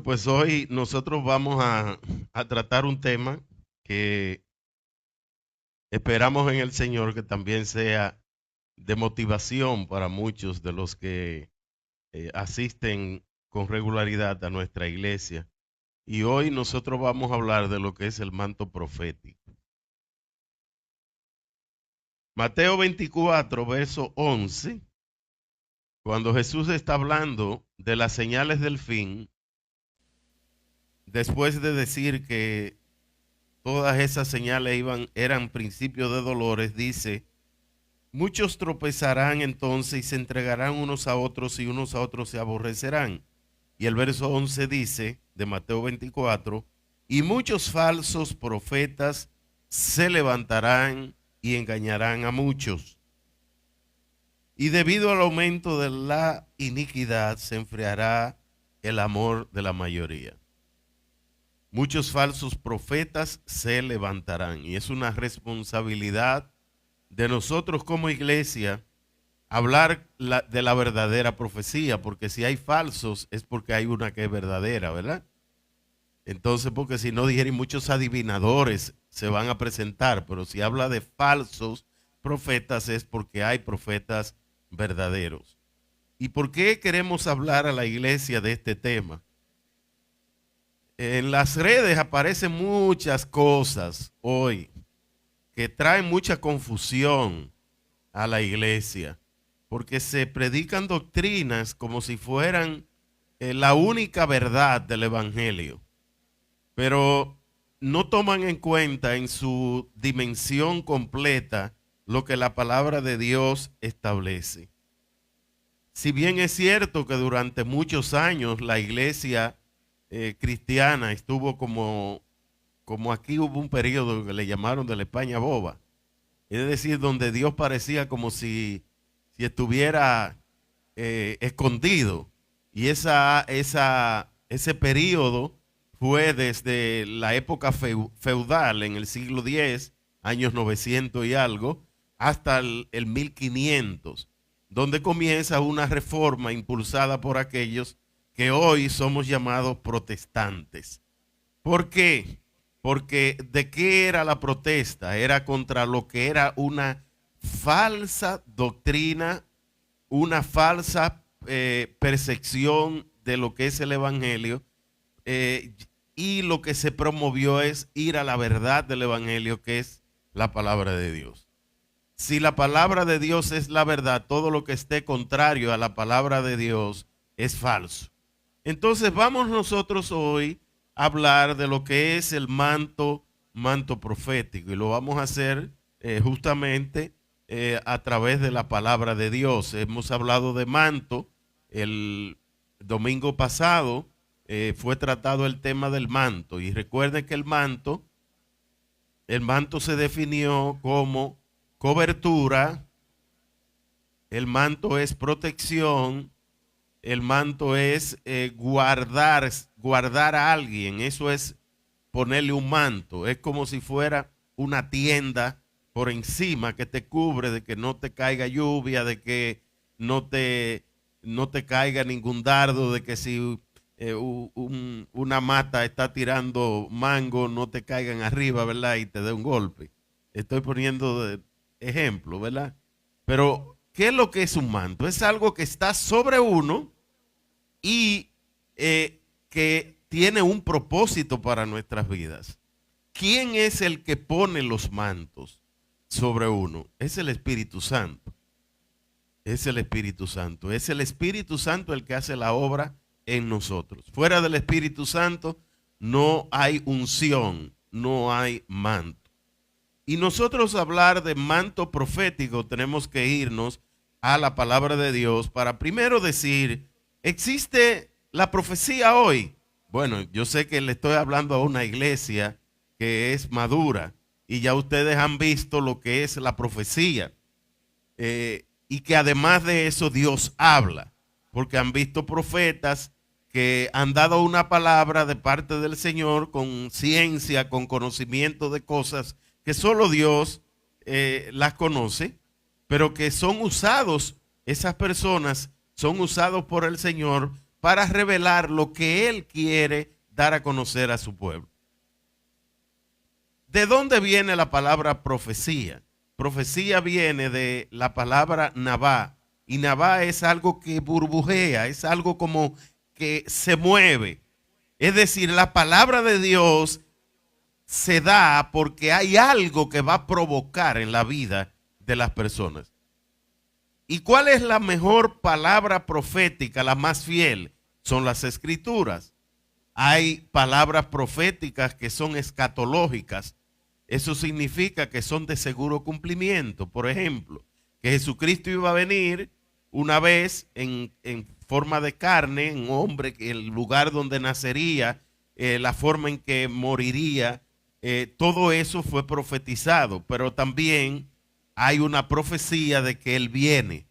Pues hoy nosotros vamos a tratar un tema que esperamos en el Señor que también sea de motivación para muchos de los que asisten con regularidad a nuestra iglesia. Y hoy nosotros vamos a hablar de lo que es el manto profético. Mateo 24, verso 11, cuando Jesús está hablando de las señales del fin, después de decir que todas esas señales eran principios de dolores, dice, muchos tropezarán entonces y se entregarán unos a otros y unos a otros se aborrecerán. Y el verso 11 dice, de Mateo 24, y muchos falsos profetas se levantarán y engañarán a muchos. Y debido al aumento de la iniquidad se enfriará el amor de la mayoría. Muchos falsos profetas se levantarán y es una responsabilidad de nosotros como iglesia hablar de la verdadera profecía, porque si hay falsos es porque hay una que es verdadera, ¿verdad? Entonces, porque si no dijeron muchos adivinadores se van a presentar, pero si habla de falsos profetas es porque hay profetas verdaderos. ¿Y por qué queremos hablar a la iglesia de este tema? En las redes aparecen muchas cosas hoy que traen mucha confusión a la iglesia, porque se predican doctrinas como si fueran la única verdad del evangelio, pero no toman en cuenta en su dimensión completa lo que la palabra de Dios establece. Si bien es cierto que durante muchos años la iglesia cristiana estuvo como aquí hubo un periodo que le llamaron de la España boba, es decir, donde Dios parecía como si estuviera escondido. Y ese periodo fue desde la época feudal en el siglo X, años 900 y algo, hasta el 1500, donde comienza una reforma impulsada por aquellos que hoy somos llamados protestantes. ¿Por qué? Porque ¿de qué era la protesta? Era contra lo que era una falsa doctrina, una falsa percepción de lo que es el Evangelio, eh, y lo que se promovió es ir a la verdad del Evangelio, que es la palabra de Dios. Si la palabra de Dios es la verdad, todo lo que esté contrario a la palabra de Dios es falso. Entonces vamos nosotros hoy a hablar de lo que es el manto profético, y lo vamos a hacer justamente a través de la palabra de Dios. Hemos hablado de manto. El domingo pasado fue tratado el tema del manto, y recuerden que el manto se definió como cobertura, el manto es protección, el manto es guardar a alguien. Eso es ponerle un manto. Es como si fuera una tienda por encima que te cubre de que no te caiga lluvia, de que no te caiga ningún dardo, de que si una mata está tirando mango, no te caigan arriba, ¿verdad? Y te dé un golpe. Estoy poniendo de ejemplo, ¿verdad? Pero, ¿qué es lo que es un manto? Es algo que está sobre uno y que tiene un propósito para nuestras vidas. ¿Quién es el que pone los mantos sobre uno? Es el Espíritu Santo. Es el Espíritu Santo. Es el Espíritu Santo el que hace la obra en nosotros. Fuera del Espíritu Santo no hay unción, no hay manto. Y nosotros hablar de manto profético tenemos que irnos a la palabra de Dios para primero decir, ¿existe la profecía hoy? Bueno, yo sé que le estoy hablando a una iglesia que es madura y ya ustedes han visto lo que es la profecía, y que además de eso Dios habla, porque han visto profetas que han dado una palabra de parte del Señor con ciencia, con conocimiento de cosas que solo Dios las conoce, pero que son usados, esas personas son usados por el Señor para revelar lo que Él quiere dar a conocer a su pueblo. ¿De dónde viene la palabra profecía? Profecía viene de la palabra nabá, y nabá es algo que burbujea, es algo como que se mueve. Es decir, la palabra de Dios se da porque hay algo que va a provocar en la vida de las personas. ¿Y cuál es la mejor palabra profética, la más fiel? Son las escrituras. Hay palabras proféticas que son escatológicas. Eso significa que son de seguro cumplimiento. Por ejemplo, que Jesucristo iba a venir una vez en forma de carne, en hombre, el lugar donde nacería, la forma en que moriría, todo eso fue profetizado, pero también hay una profecía de que Él viene.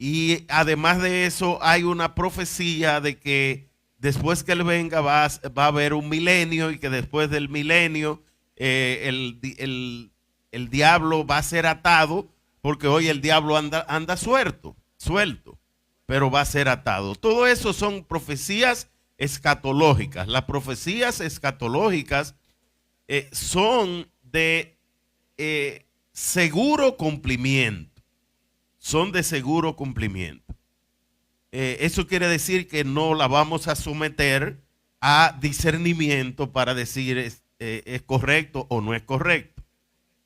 Y además de eso, hay una profecía de que después que Él venga va a haber un milenio, y que después del milenio el diablo va a ser atado, porque hoy el diablo anda suelto, pero va a ser atado. Todo eso son profecías escatológicas. Las profecías escatológicas son de seguro cumplimiento. Son de seguro cumplimiento. Eso quiere decir que no la vamos a someter a discernimiento para decir es correcto o no es correcto.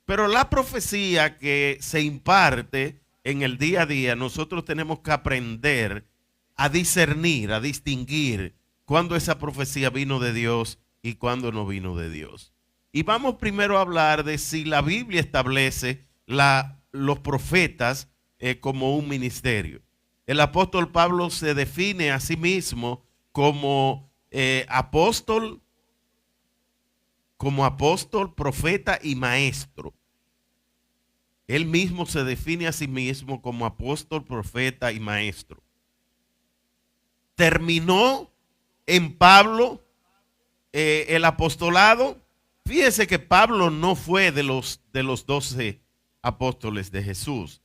Pero la profecía que se imparte en el día a día, nosotros tenemos que aprender a discernir, a distinguir cuándo esa profecía vino de Dios y cuándo no vino de Dios. Y vamos primero a hablar de si la Biblia establece los profetas como un ministerio. El apóstol Pablo se define a sí mismo como apóstol, profeta y maestro. Él mismo se define a sí mismo como apóstol, profeta y maestro. Terminó en Pablo el apostolado. Fíjese que Pablo no fue de los 12 apóstoles de Jesús,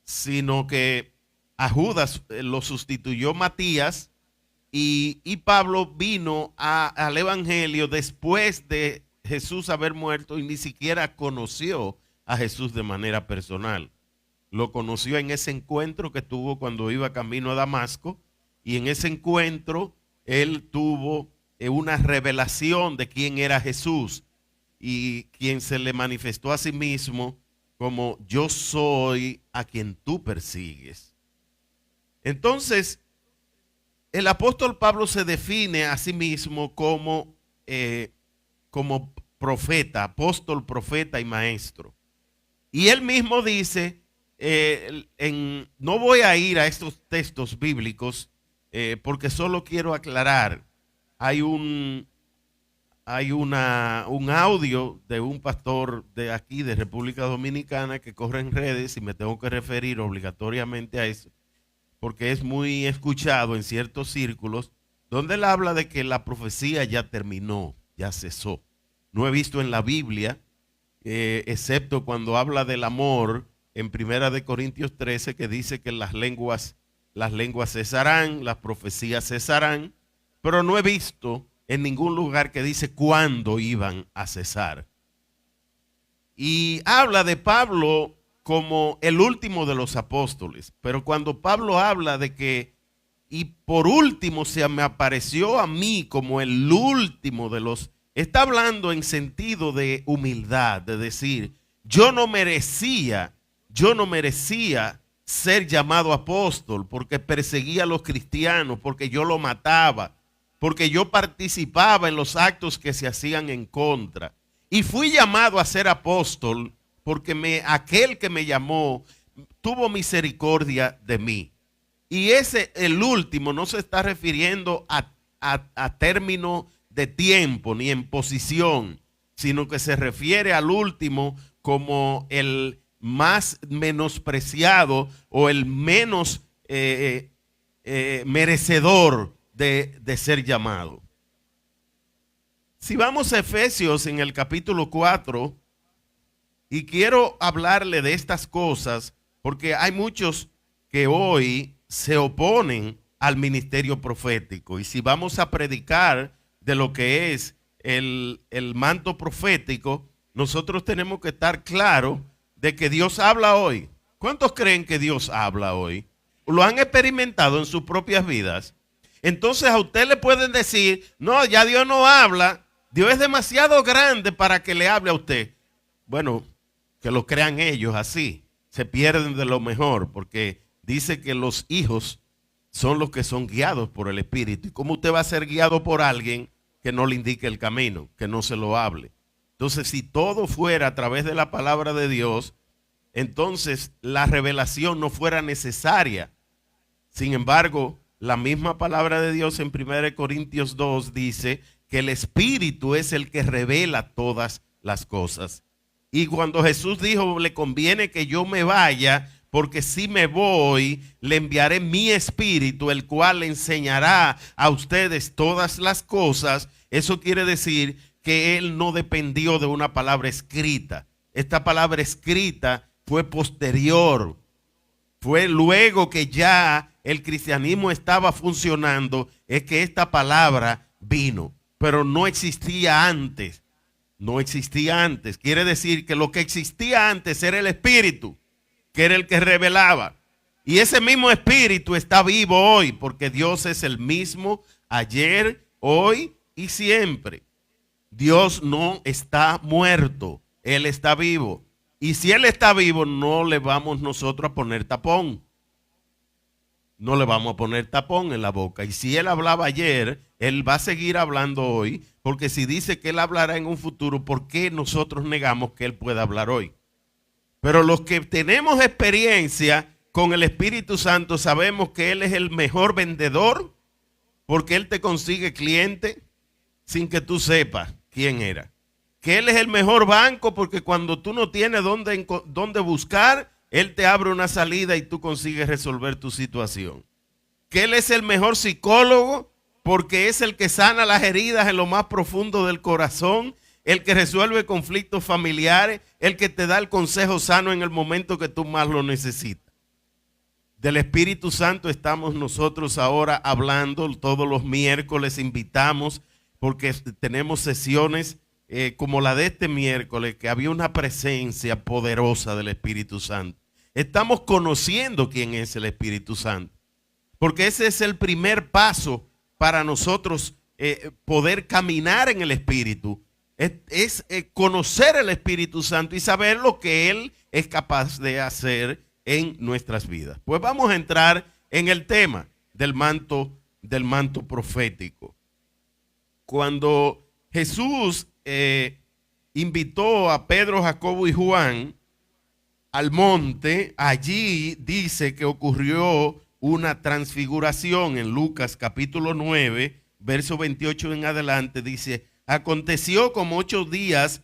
sino que a Judas lo sustituyó Matías, y Pablo vino al evangelio después de Jesús haber muerto, y ni siquiera conoció a Jesús de manera personal. Lo conoció en ese encuentro que tuvo cuando iba camino a Damasco, y en ese encuentro él tuvo una revelación de quién era Jesús, y quien se le manifestó a sí mismo como yo soy a quien tú persigues. Entonces, el apóstol Pablo se define a sí mismo como profeta, apóstol, profeta y maestro. Y él mismo dice, no voy a ir a estos textos bíblicos porque solo quiero aclarar. Hay un audio de un pastor de aquí, de República Dominicana, que corre en redes, y me tengo que referir obligatoriamente a eso, porque es muy escuchado en ciertos círculos, donde él habla de que la profecía ya terminó, ya cesó. No he visto en la Biblia, excepto cuando habla del amor, en 1 Corintios 13, que dice que las lenguas cesarán, las profecías cesarán, pero no he visto en ningún lugar que dice cuándo iban a cesar. Y habla de Pablo como el último de los apóstoles, pero cuando Pablo habla de que, y por último se me apareció a mí como el último de los, está hablando en sentido de humildad, de decir, yo no merecía ser llamado apóstol porque perseguía a los cristianos, porque yo lo mataba, porque yo participaba en los actos que se hacían en contra. Y fui llamado a ser apóstol porque aquel que me llamó tuvo misericordia de mí. Y el último, no se está refiriendo a término de tiempo ni en posición, sino que se refiere al último como el más menospreciado o el menos merecedor de ser llamado. Si vamos a Efesios en el capítulo 4, y quiero hablarle de estas cosas porque hay muchos que hoy se oponen al ministerio profético. Y si vamos a predicar de lo que es el manto profético, nosotros tenemos que estar claros de que Dios habla hoy. ¿Cuántos creen que Dios habla hoy? ¿Lo han experimentado en sus propias vidas? Entonces a usted le pueden decir, no, ya Dios no habla, Dios es demasiado grande para que le hable a usted. Bueno, que lo crean ellos así, se pierden de lo mejor, porque dice que los hijos son los que son guiados por el Espíritu. ¿Y cómo usted va a ser guiado por alguien que no le indique el camino, que no se lo hable? Entonces, si todo fuera a través de la palabra de Dios, entonces la revelación no fuera necesaria. Sin embargo, la misma palabra de Dios en 1 Corintios 2 dice que el Espíritu es el que revela todas las cosas. Y cuando Jesús dijo, le conviene que yo me vaya, porque si me voy, le enviaré mi Espíritu, el cual le enseñará a ustedes todas las cosas. Eso quiere decir que él no dependió de una palabra escrita. Esta palabra escrita fue posterior. Fue luego que ya el cristianismo estaba funcionando, es que esta palabra vino, pero no existía antes. No existía antes. Quiere decir que lo que existía antes era el Espíritu, que era el que revelaba. Y ese mismo Espíritu está vivo hoy, porque Dios es el mismo ayer, hoy y siempre. Dios no está muerto, Él está vivo. Y si Él está vivo, no le vamos nosotros a poner tapón. No le vamos a poner tapón en la boca. Y si Él hablaba ayer, Él va a seguir hablando hoy, porque si dice que Él hablará en un futuro, ¿por qué nosotros negamos que Él pueda hablar hoy? Pero los que tenemos experiencia con el Espíritu Santo sabemos que Él es el mejor vendedor, porque Él te consigue cliente sin que tú sepas quién era. Que Él es el mejor banco, porque cuando tú no tienes dónde buscar, Él te abre una salida y tú consigues resolver tu situación. Que Él es el mejor psicólogo, porque es el que sana las heridas en lo más profundo del corazón, el que resuelve conflictos familiares, el que te da el consejo sano en el momento que tú más lo necesitas. Del Espíritu Santo estamos nosotros ahora hablando todos los miércoles, invitamos, porque tenemos sesiones como la de este miércoles, que había una presencia poderosa del Espíritu Santo. Estamos conociendo quién es el Espíritu Santo, porque ese es el primer paso para nosotros poder caminar en el Espíritu. Es conocer el Espíritu Santo y saber lo que Él es capaz de hacer en nuestras vidas. Pues vamos a entrar en el tema del manto profético. Cuando Jesús invitó a Pedro, Jacobo y Juan al monte, allí dice que ocurrió una transfiguración. En Lucas capítulo 9, verso 28 en adelante, dice: aconteció como 8 días,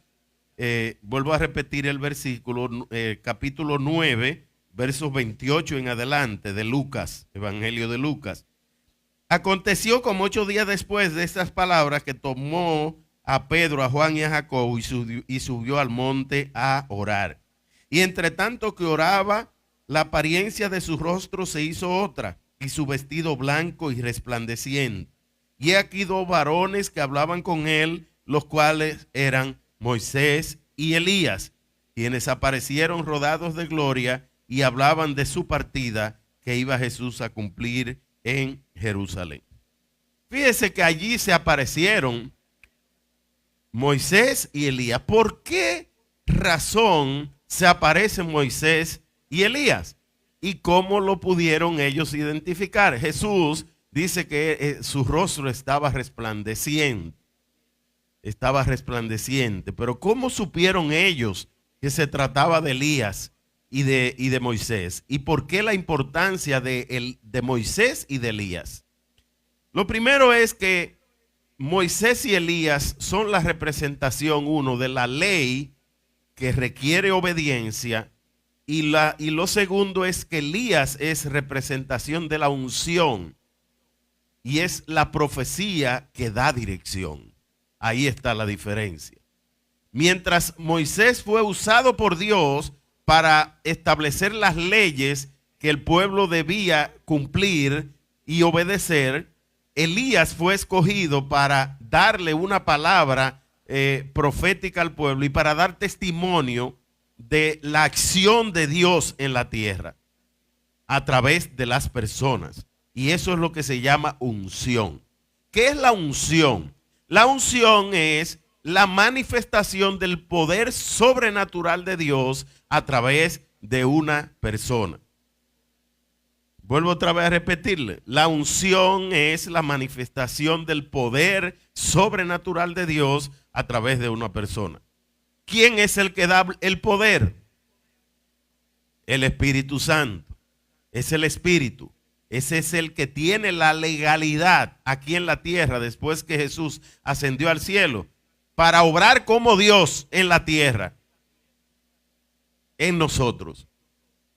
vuelvo a repetir el versículo, capítulo 9, versos 28 en adelante de Lucas, Evangelio de Lucas. Aconteció como 8 días después de estas palabras que tomó a Pedro, a Juan y a Jacobo y subió al monte a orar. Y entre tanto que oraba, la apariencia de su rostro se hizo otra, y su vestido blanco y resplandeciente. Y aquí 2 varones que hablaban con él, los cuales eran Moisés y Elías, quienes aparecieron rodados de gloria y hablaban de su partida que iba Jesús a cumplir en Jerusalén. Fíjese que allí se aparecieron Moisés y Elías. ¿Por qué razón se aparecen Moisés y Elías? ¿Y cómo lo pudieron ellos identificar? Jesús dice que su rostro estaba resplandeciente. Estaba resplandeciente. Pero ¿cómo supieron ellos que se trataba de Elías y de Moisés? ¿Y por qué la importancia de Moisés y de Elías? Lo primero es que Moisés y Elías son la representación, uno, de la ley que requiere obediencia, y lo segundo es que Elías es representación de la unción y es la profecía que da dirección. Ahí está la diferencia. Mientras Moisés fue usado por Dios para establecer las leyes que el pueblo debía cumplir, y obedecer, Elías fue escogido para darle una palabra profética al pueblo y para dar testimonio de la acción de Dios en la tierra a través de las personas. Y eso es lo que se llama unción. ¿Qué es la unción? La unción es la manifestación del poder sobrenatural de Dios a través de una persona. Vuelvo otra vez a repetirle. La unción es la manifestación del poder sobrenatural de Dios a través de una persona. ¿Quién es el que da el poder? El Espíritu Santo. Es el Espíritu. Ese es el que tiene la legalidad aquí en la tierra después que Jesús ascendió al cielo para obrar como Dios en la tierra, en nosotros.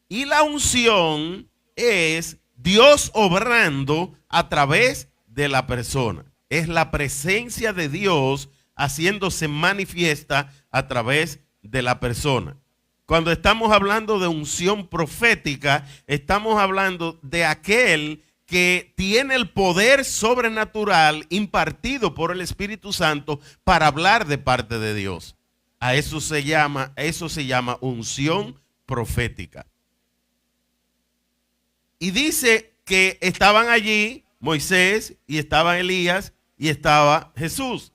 Y la unción es Dios obrando a través de la persona. Es la presencia de Dios haciéndose manifiesta a través de la persona. Cuando estamos hablando de unción profética, estamos hablando de aquel que tiene el poder sobrenatural impartido por el Espíritu Santo para hablar de parte de Dios. Eso se llama unción profética. Y dice que estaban allí Moisés y estaba Elías y estaba Jesús.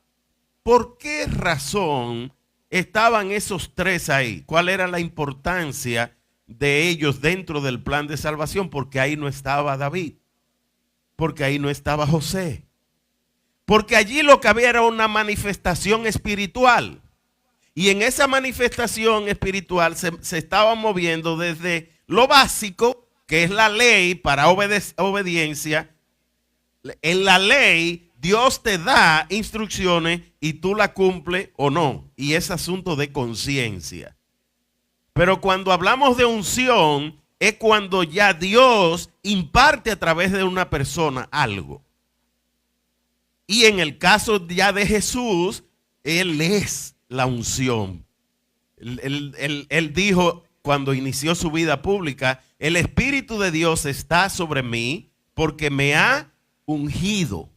¿Por qué razón estaban esos tres ahí? ¿Cuál era la importancia de ellos dentro del plan de salvación? Porque ahí no estaba David, porque ahí no estaba José, porque allí lo que había era una manifestación espiritual. Y en esa manifestación espiritual se estaba moviendo desde lo básico, que es la ley para obediencia. En la ley Dios te da instrucciones y tú la cumples o no. Y es asunto de conciencia. Pero cuando hablamos de unción, es cuando ya Dios imparte a través de una persona algo. Y en el caso ya de Jesús, Él es la unción. Él dijo cuando inició su vida pública, el Espíritu de Dios está sobre mí porque me ha ungido.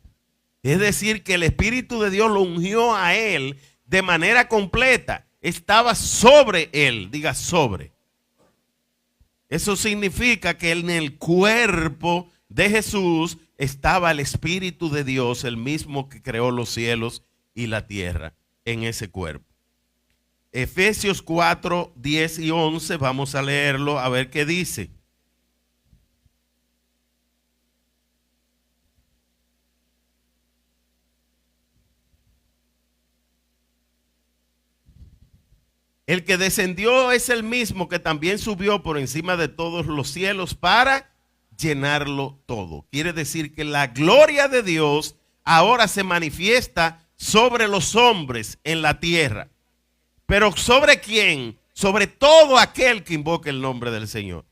Es decir, que el Espíritu de Dios lo ungió a él de manera completa. Estaba sobre él, diga sobre. Eso significa que en el cuerpo de Jesús estaba el Espíritu de Dios, el mismo que creó los cielos y la tierra, en ese cuerpo. Efesios 4, 10 y 11, vamos a leerlo a ver qué dice. El que descendió es el mismo que también subió por encima de todos los cielos para llenarlo todo. Quiere decir que la gloria de Dios ahora se manifiesta sobre los hombres en la tierra. ¿Pero sobre quién? Sobre todo aquel que invoque el nombre del Señor.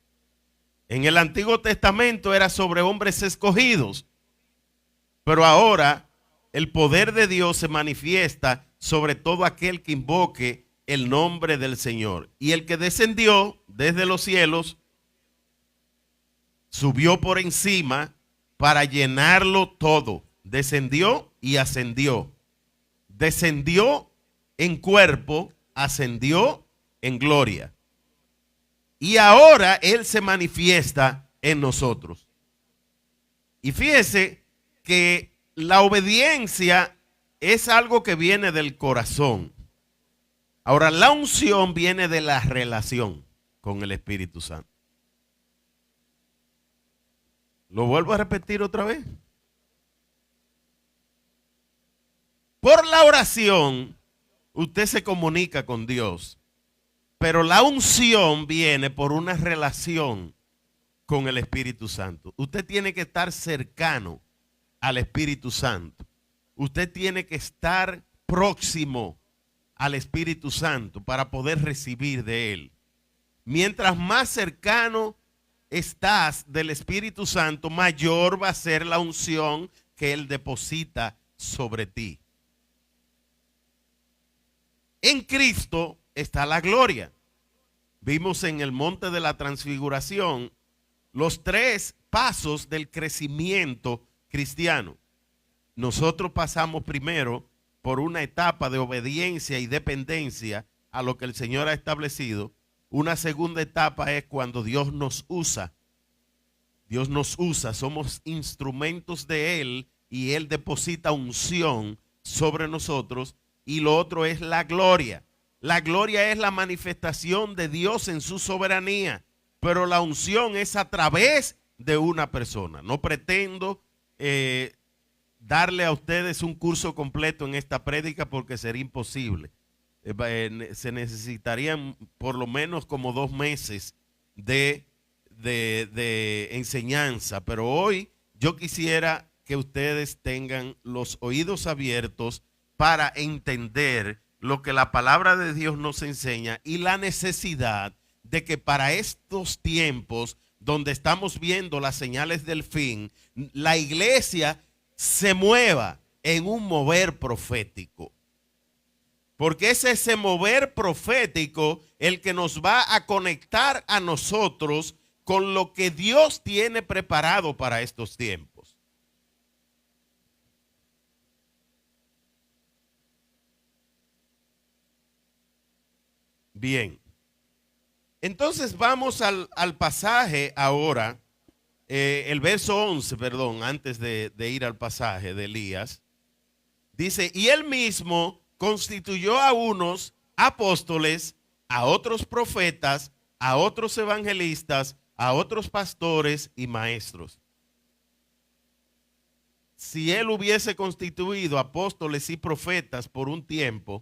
En el Antiguo Testamento era sobre hombres escogidos, pero ahora el poder de Dios se manifiesta sobre todo aquel que invoque el nombre del Señor. Y el que descendió desde los cielos subió por encima para llenarlo todo. Descendió y ascendió. Descendió en cuerpo, ascendió en gloria. Y ahora Él se manifiesta en nosotros. Y fíjese que la obediencia es algo que viene del corazón. Ahora, la unción viene de la relación con el Espíritu Santo. Lo vuelvo a repetir otra vez. Por la oración, usted se comunica con Dios, pero la unción viene por una relación con el Espíritu Santo. Usted tiene que estar cercano al Espíritu Santo. Usted tiene que estar próximo al Espíritu Santo para poder recibir de Él. Mientras más cercano estás del Espíritu Santo, mayor va a ser la unción que Él deposita sobre ti. En Cristo está la gloria. Vimos en el monte de la transfiguración los tres pasos del crecimiento cristiano. Nosotros pasamos primero por una etapa de obediencia y dependencia a lo que el Señor ha establecido. Una segunda etapa es cuando Dios nos usa. Dios nos usa, somos instrumentos de Él y Él deposita unción sobre nosotros. Y lo otro es la gloria. La gloria es la manifestación de Dios en su soberanía, pero la unción es a través de una persona. No pretendo darle a ustedes un curso completo en esta prédica porque sería imposible. Se necesitarían por lo menos como 2 meses de enseñanza, pero hoy yo quisiera que ustedes tengan los oídos abiertos para entender lo que la palabra de Dios nos enseña y la necesidad de que para estos tiempos donde estamos viendo las señales del fin, la iglesia se mueva en un mover profético. Porque es ese mover profético el que nos va a conectar a nosotros con lo que Dios tiene preparado para estos tiempos. Bien. Entonces vamos al pasaje ahora, el verso 11, perdón, antes de ir al pasaje de Elías. Dice, y él mismo constituyó a unos apóstoles, a otros profetas, a otros evangelistas, a otros pastores y maestros. Si él hubiese constituido apóstoles y profetas por un tiempo,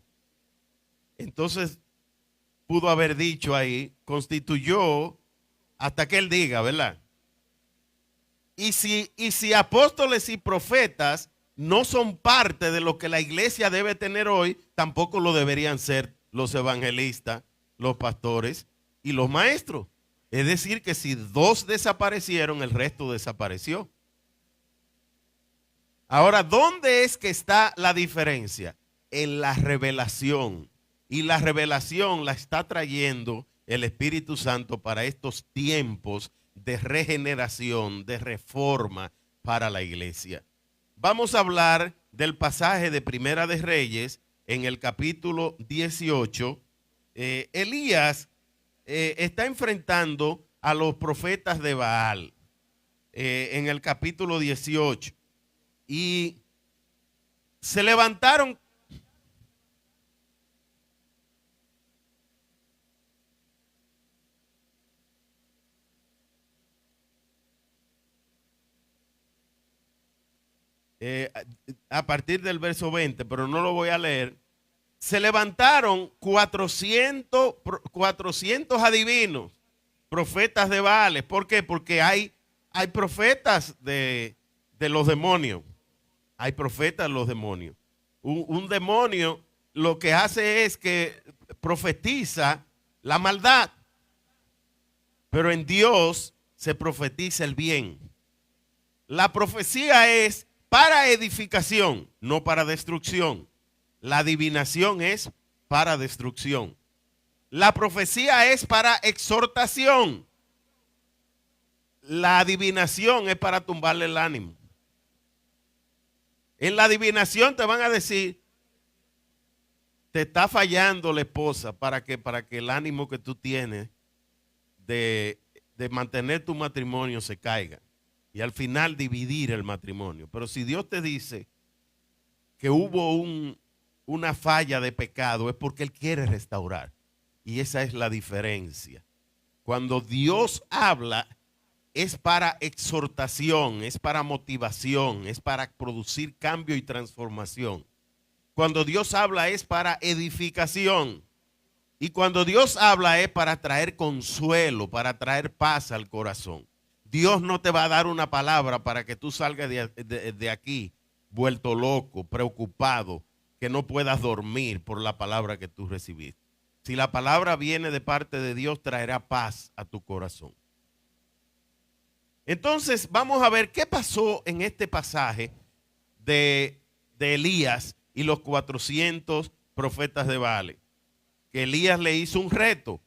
entonces pudo haber dicho ahí, constituyó hasta que él diga, ¿verdad? Y si apóstoles y profetas no son parte de lo que la iglesia debe tener hoy, tampoco lo deberían ser los evangelistas, los pastores y los maestros. Es decir, que si 2 desaparecieron, el resto desapareció. Ahora, ¿dónde es que está la diferencia? En la revelación. Y la revelación la está trayendo el Espíritu Santo para estos tiempos de regeneración, de reforma para la iglesia. Vamos a hablar del pasaje de Primera de Reyes en el capítulo 18. Elías está enfrentando a los profetas de Baal en el capítulo 18. Y se levantaron a partir del verso 20, pero no lo voy a leer. Se levantaron 400 adivinos, profetas de Baales. ¿Por qué? Porque hay profetas de los demonios. Hay profetas de los demonios. Un demonio lo que hace es que profetiza la maldad, pero en Dios se profetiza el bien. La profecía es para edificación, no para destrucción. La adivinación es para destrucción. La profecía es para exhortación. La adivinación es para tumbarle el ánimo. En la adivinación te van a decir, te está fallando la esposa para que el ánimo que tú tienes de mantener tu matrimonio se caiga. Y al final dividir el matrimonio. Pero si Dios te dice que hubo una falla de pecado, es porque Él quiere restaurar. Y esa es la diferencia. Cuando Dios habla, es para exhortación, es para motivación, es para producir cambio y transformación. Cuando Dios habla, es para edificación. Y cuando Dios habla, es para traer consuelo, para traer paz al corazón. Dios no te va a dar una palabra para que tú salgas de aquí vuelto loco, preocupado, que no puedas dormir por la palabra que tú recibiste. Si la palabra viene de parte de Dios, traerá paz a tu corazón. Entonces, vamos a ver qué pasó en este pasaje de Elías y los 400 profetas de Baal. Que Elías le hizo un reto.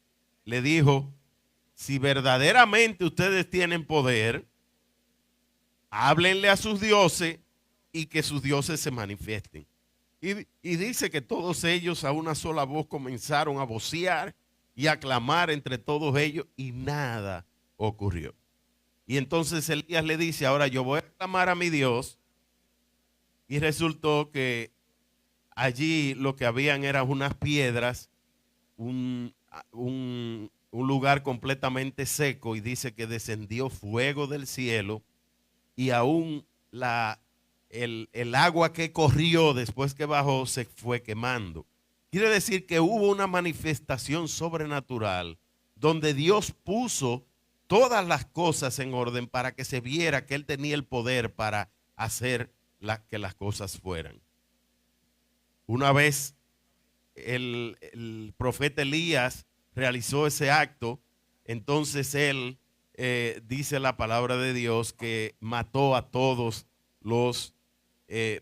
Le dijo, si verdaderamente ustedes tienen poder, háblenle a sus dioses y que sus dioses se manifiesten. Y dice que todos ellos a una sola voz comenzaron a vocear y a clamar entre todos ellos y nada ocurrió. Y entonces Elías le dice, ahora yo voy a clamar a mi Dios. Y resultó que allí lo que habían eran unas piedras, un lugar completamente seco, y dice que descendió fuego del cielo y aún el agua que corrió después que bajó se fue quemando. Quiere decir que hubo una manifestación sobrenatural donde Dios puso todas las cosas en orden para que se viera que Él tenía el poder para hacer que las cosas fueran. Una vez el profeta Elías realizó ese acto, entonces él dice la palabra de Dios que mató a todos los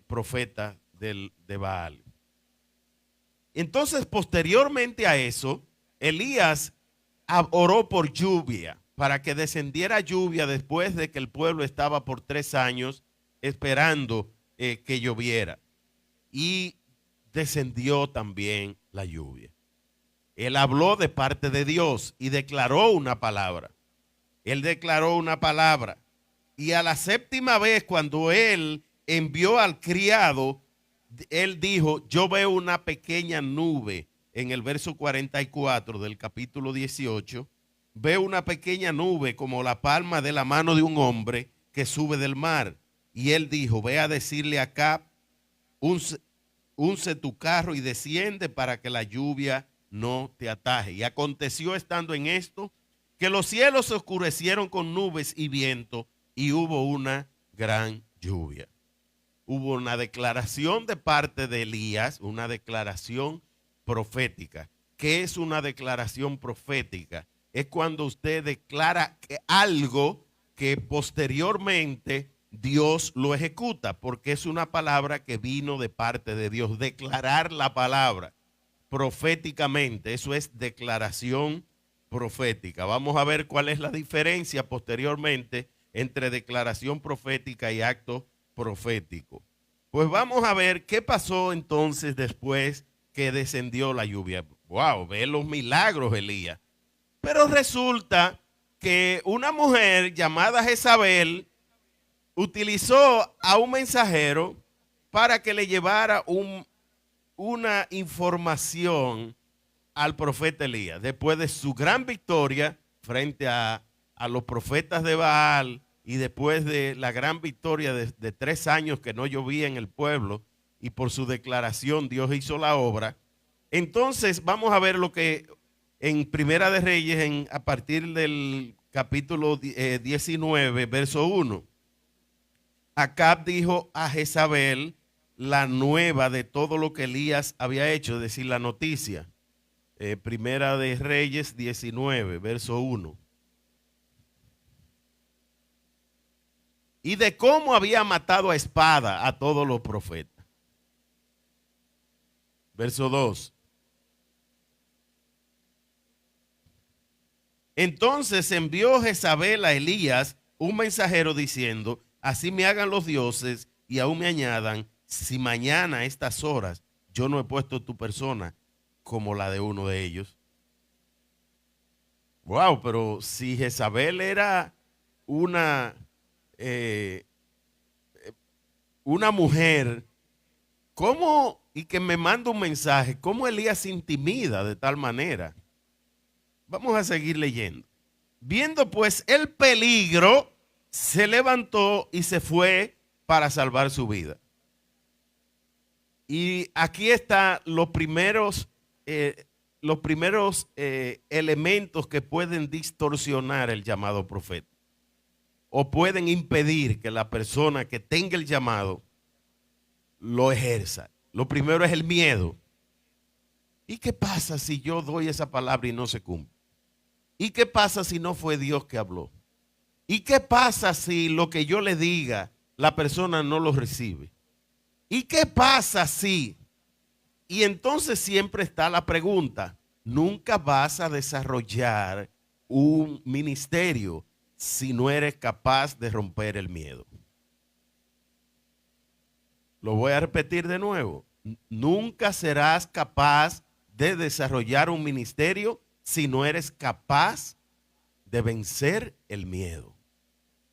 profetas de Baal. Entonces, posteriormente a eso, Elías oró por lluvia, para que descendiera lluvia después de que el pueblo estaba por 3 años esperando que lloviera. Y descendió también la lluvia. Él habló de parte de Dios y declaró una palabra. Él declaró una palabra. Y a la 7ª vez, cuando él envió al criado, él dijo, yo veo una pequeña nube. En el verso 44 del capítulo 18, veo una pequeña nube como la palma de la mano de un hombre que sube del mar. Y él dijo, ve a decirle a Acab, unce tu carro y desciende para que la lluvia no te ataje. Y aconteció estando en esto, que los cielos se oscurecieron con nubes y viento, y hubo una gran lluvia. Hubo una declaración de parte de Elías, una declaración profética. ¿Qué es una declaración profética? Es cuando usted declara algo que posteriormente Dios lo ejecuta, porque es una palabra que vino de parte de Dios. Declarar la palabra proféticamente, eso es declaración profética. Vamos a ver cuál es la diferencia posteriormente entre declaración profética y acto profético. Pues vamos a ver qué pasó entonces después que descendió la lluvia. Wow, ve los milagros, Elías. Pero resulta que una mujer llamada Jezabel utilizó a un mensajero para que le llevara una información al profeta Elías. Después de su gran victoria frente a los profetas de Baal y después de la gran victoria de 3 años que no llovía en el pueblo y por su declaración Dios hizo la obra. Entonces vamos a ver lo que en Primera de Reyes, a partir del capítulo 19, verso 1. Acab dijo a Jezabel la nueva de todo lo que Elías había hecho, es decir, la noticia. Primera de Reyes 19, verso 1. Y de cómo había matado a espada a todos los profetas. Verso 2. Entonces envió Jezabel a Elías un mensajero diciendo, así me hagan los dioses y aún me añadan, si mañana a estas horas yo no he puesto tu persona como la de uno de ellos. Wow, pero si Jezabel era una mujer, ¿cómo? Y que me manda un mensaje, ¿cómo Elías se intimida de tal manera? Vamos a seguir leyendo. Viendo pues el peligro, se levantó y se fue para salvar su vida. Y aquí están los primeros elementos que pueden distorsionar el llamado profeta o pueden impedir que la persona que tenga el llamado lo ejerza. Lo primero es el miedo. ¿Y qué pasa si yo doy esa palabra y no se cumple? ¿Y qué pasa si no fue Dios que habló? ¿Y qué pasa si lo que yo le diga la persona no lo recibe? ¿Y qué pasa si? Y entonces siempre está la pregunta, nunca vas a desarrollar un ministerio si no eres capaz de romper el miedo. Lo voy a repetir de nuevo. Nunca serás capaz de desarrollar un ministerio si no eres capaz de vencer el miedo.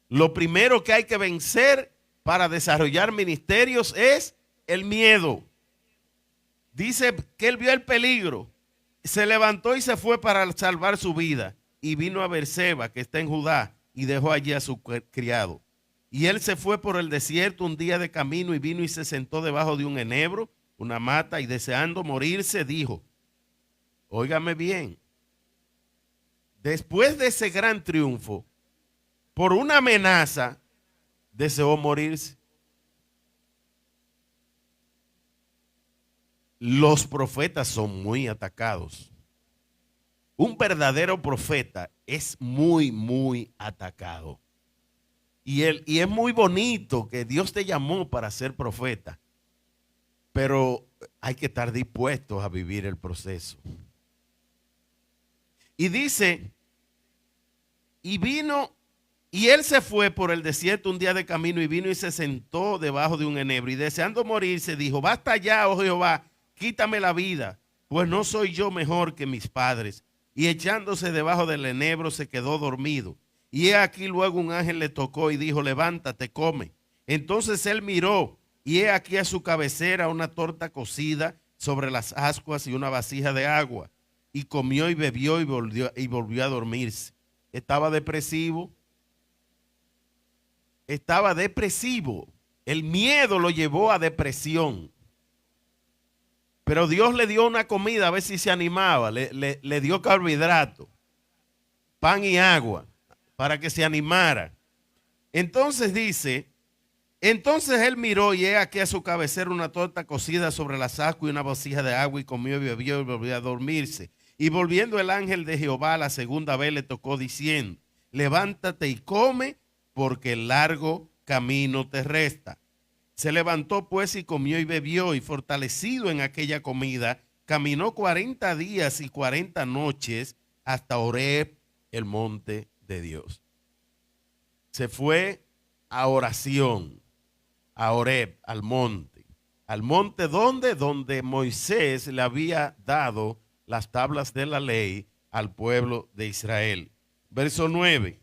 Lo primero que hay que vencer para desarrollar ministerios es el miedo. Dice que él vio el peligro, se levantó y se fue para salvar su vida y vino a Berseba, que está en Judá, y dejó allí a su criado. Y él se fue por el desierto un día de camino y vino y se sentó debajo de un enebro, una mata, y deseando morirse dijo, óigame bien, después de ese gran triunfo, por una amenaza, deseó morirse. Los profetas son muy atacados. Un verdadero profeta es muy, muy atacado. Y es muy bonito que Dios te llamó para ser profeta, pero hay que estar dispuestos a vivir el proceso. Y dice, y él se fue por el desierto un día de camino y vino y se sentó debajo de un enebro y deseando morirse dijo, basta ya, oh Jehová, quítame la vida, pues no soy yo mejor que mis padres. Y echándose debajo del enebro se quedó dormido. Y he aquí luego un ángel le tocó y dijo, levántate, come. Entonces él miró y he aquí a su cabecera una torta cocida sobre las ascuas y una vasija de agua. Y comió y bebió y volvió a dormirse. Estaba depresivo. Estaba depresivo. El miedo lo llevó a depresión. Pero Dios le dio una comida a ver si se animaba. Le dio carbohidrato, pan y agua para que se animara. Entonces dice, entonces él miró y he aquí a su cabecera una torta cocida sobre las ascuas y una vasija de agua y comió y bebió y volvió a dormirse. Y volviendo el ángel de Jehová la segunda vez le tocó diciendo, levántate y come porque el largo camino te resta. Se levantó pues y comió y bebió y fortalecido en aquella comida, caminó 40 días y 40 noches hasta Horeb, el monte de Dios. Se fue a oración, a Horeb, al monte. ¿Al monte dónde? Donde Moisés le había dado las tablas de la ley al pueblo de Israel. Verso 9.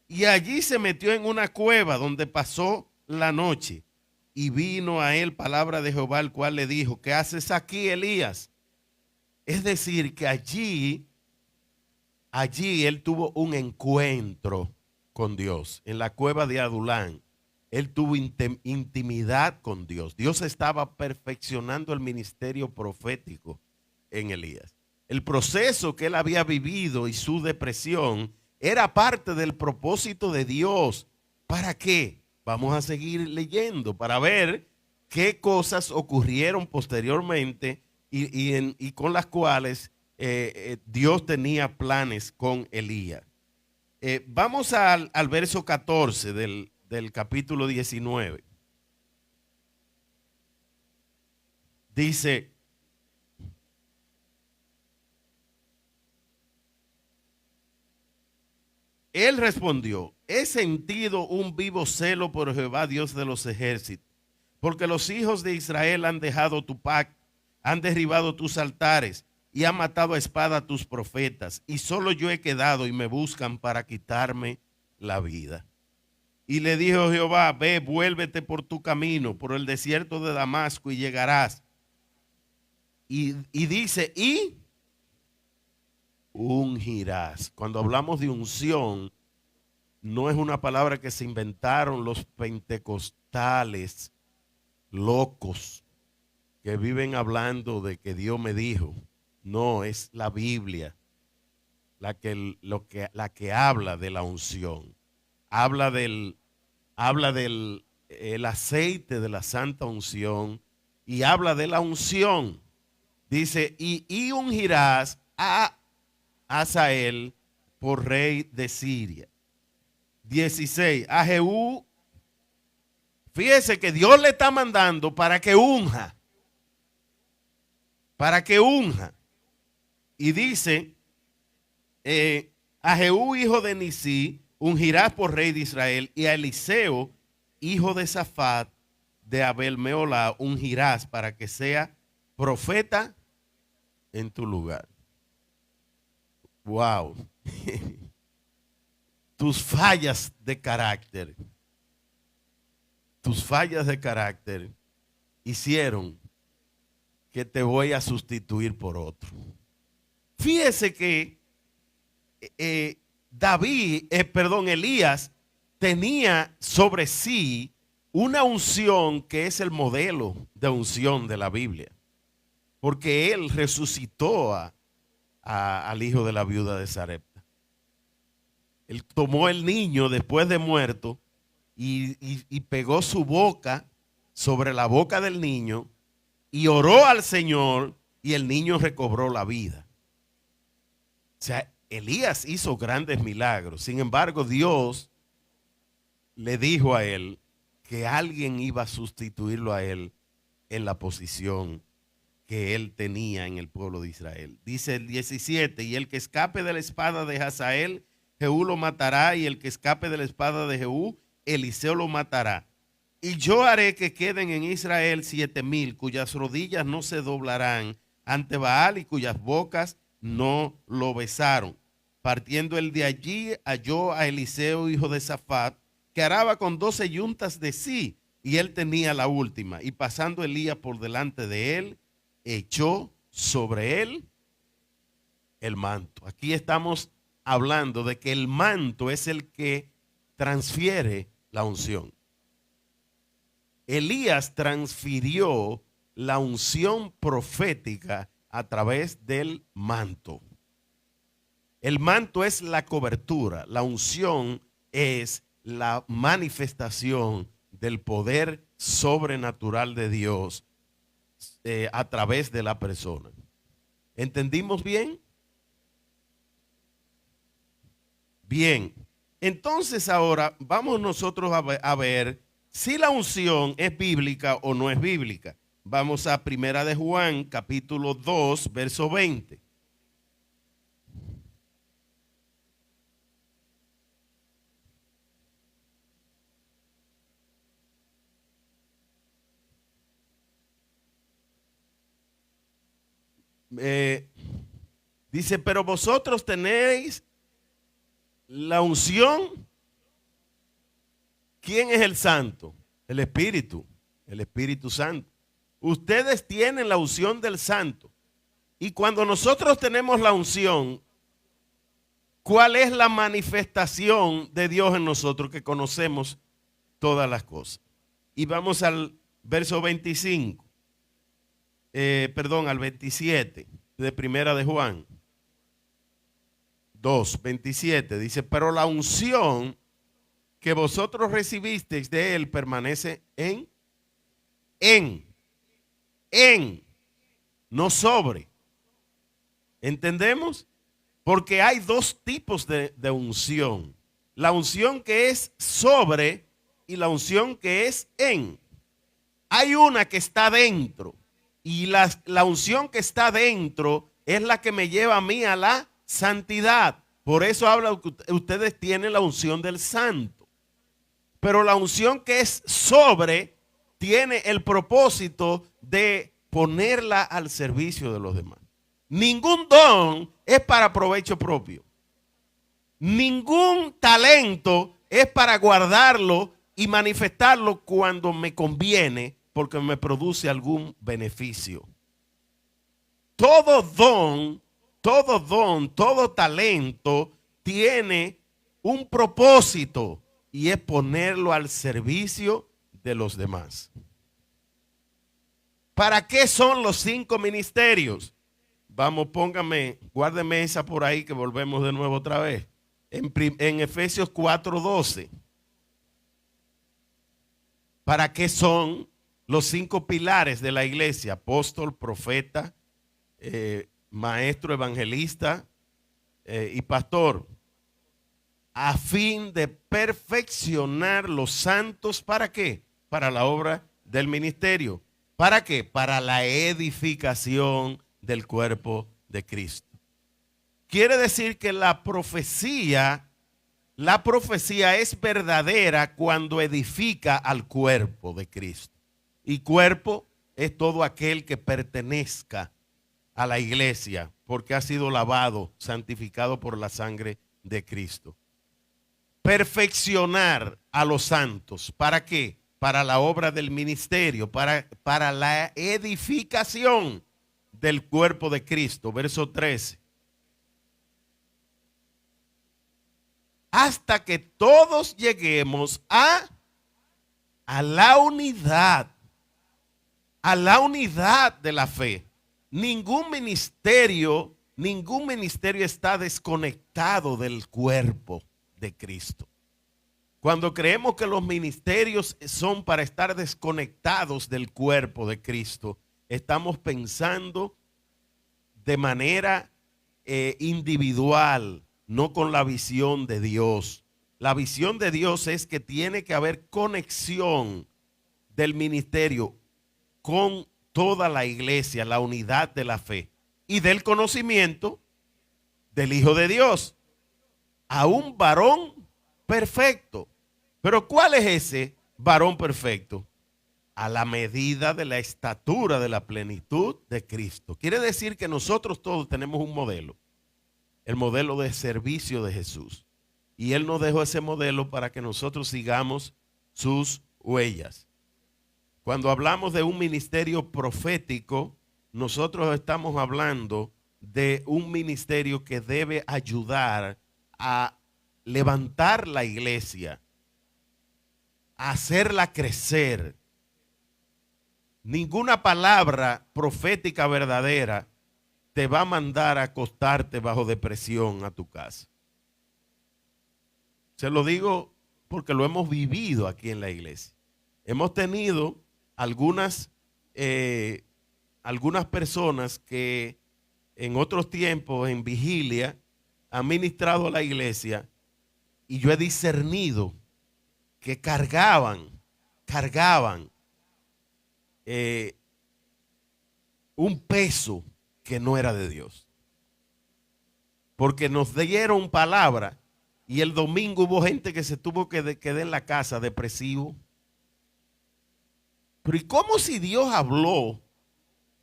Y allí se metió en una cueva donde pasó la noche. Y vino a él palabra de Jehová, el cual le dijo, ¿qué haces aquí, Elías? Es decir, que allí él tuvo un encuentro con Dios, en la cueva de Adulán. Él tuvo intimidad con Dios. Dios estaba perfeccionando el ministerio profético en Elías. El proceso que él había vivido y su depresión era parte del propósito de Dios. ¿Para qué? Vamos a seguir leyendo para ver qué cosas ocurrieron posteriormente y con las cuales Dios tenía planes con Elías. Vamos al verso 14 del capítulo 19. Dice, él respondió, he sentido un vivo celo por Jehová, Dios de los ejércitos, porque los hijos de Israel han dejado tu pacto, han derribado tus altares y han matado a espada a tus profetas, y solo yo he quedado y me buscan para quitarme la vida. Y le dijo Jehová, ve, vuélvete por tu camino, por el desierto de Damasco y llegarás. Y dice, y ungirás. Cuando hablamos de unción, no es una palabra que se inventaron los pentecostales locos que viven hablando de que Dios me dijo. No, es la Biblia la que habla de la unción. Habla del el aceite de la santa unción y habla de la unción. Dice, y ungirás a Hazael por rey de Siria. 16. A Jehú, fíjese que Dios le está mandando para que unja. Para que unja. Y dice, a Jehú, hijo de Nisí, ungirás por rey de Israel, y a Eliseo, hijo de Safat, de Abel Meolá ungirás para que sea profeta en tu lugar. Wow. Tus fallas de carácter hicieron que te voy a sustituir por otro. Fíjese que Elías tenía sobre sí una unción que es el modelo de unción de la Biblia, porque él resucitó al hijo de la viuda de Sarepta. Él tomó el niño después de muerto y pegó su boca sobre la boca del niño y oró al Señor y el niño recobró la vida. O sea, Elías hizo grandes milagros. Sin embargo, Dios le dijo a él que alguien iba a sustituirlo a él en la posición que él tenía en el pueblo de Israel. Dice el 17, y el que escape de la espada de Hazael, Jehú lo matará, y el que escape de la espada de Jehú, Eliseo lo matará. Y yo haré que queden en Israel 7,000, cuyas rodillas no se doblarán ante Baal y cuyas bocas no lo besaron. Partiendo él de allí, halló a Eliseo, hijo de Safat, que araba con 12 yuntas de sí, y él tenía la última. Y pasando Elías por delante de él, echó sobre él el manto. Aquí estamos hablando de que el manto es el que transfiere la unción. Elías transfirió la unción profética a través del manto. El manto es la cobertura, la unción es la manifestación del poder sobrenatural de Dios a través de la persona. ¿Entendimos bien? Bien. Entonces ahora vamos nosotros a ver si la unción es bíblica o no es bíblica. Vamos a Primera de Juan, capítulo 2, verso 20. Dice, pero vosotros tenéis la unción. ¿Quién es el santo? El Espíritu Santo. Ustedes tienen la unción del santo. Y cuando nosotros tenemos la unción, ¿cuál es la manifestación de Dios en nosotros? Que conocemos todas las cosas. Y vamos al verso 25. Al 27 de Primera de Juan 2, 27. Dice, pero la unción que vosotros recibisteis de él permanece no sobre. ¿Entendemos? Porque hay dos tipos de unción. La unción que es sobre y la unción que es en. Hay una que está dentro. Y la unción que está dentro es la que me lleva a mí a la santidad. Por eso habla que ustedes tienen la unción del santo. Pero la unción que es sobre tiene el propósito de ponerla al servicio de los demás. Ningún don es para provecho propio. Ningún talento es para guardarlo y manifestarlo cuando me conviene, porque me produce algún beneficio. Todo don, todo talento tiene un propósito y es ponerlo al servicio de los demás. ¿Para qué son los 5 ministerios? Vamos, guárdeme esa por ahí que volvemos de nuevo otra vez. En Efesios 4:12. ¿Para qué son los 5 pilares de la iglesia? Apóstol, profeta, maestro, evangelista y pastor. A fin de perfeccionar los santos, ¿para qué? Para la obra del ministerio. ¿Para qué? Para la edificación del cuerpo de Cristo. Quiere decir que la profecía es verdadera cuando edifica al cuerpo de Cristo. Y cuerpo es todo aquel que pertenezca a la iglesia, porque ha sido lavado, santificado por la sangre de Cristo. Perfeccionar a los santos. ¿Para qué? Para la obra del ministerio, para la edificación del cuerpo de Cristo. Verso 13. Hasta que todos lleguemos a la unidad de la fe. Ningún ministerio está desconectado del cuerpo de Cristo. Cuando creemos que los ministerios son para estar desconectados del cuerpo de Cristo, estamos pensando de manera individual, no con la visión de Dios. La visión de Dios es que tiene que haber conexión del ministerio con toda la iglesia, la unidad de la fe y del conocimiento del Hijo de Dios, a un varón perfecto. Pero ¿cuál es ese varón perfecto? A la medida de la estatura de la plenitud de Cristo. Quiere decir que nosotros todos tenemos un modelo, el modelo de servicio de Jesús. Y Él nos dejó ese modelo para que nosotros sigamos sus huellas. Cuando hablamos de un ministerio profético, nosotros estamos hablando de un ministerio que debe ayudar a levantar la iglesia, a hacerla crecer. Ninguna palabra profética verdadera te va a mandar a acostarte bajo depresión a tu casa. Se lo digo porque lo hemos vivido aquí en la iglesia. Hemos tenido algunas personas que en otros tiempos, en vigilia, han ministrado a la iglesia y yo he discernido que cargaban un peso que no era de Dios. Porque nos dieron palabra y el domingo hubo gente que se tuvo que quedar en la casa depresivo. Pero ¿y cómo si Dios habló,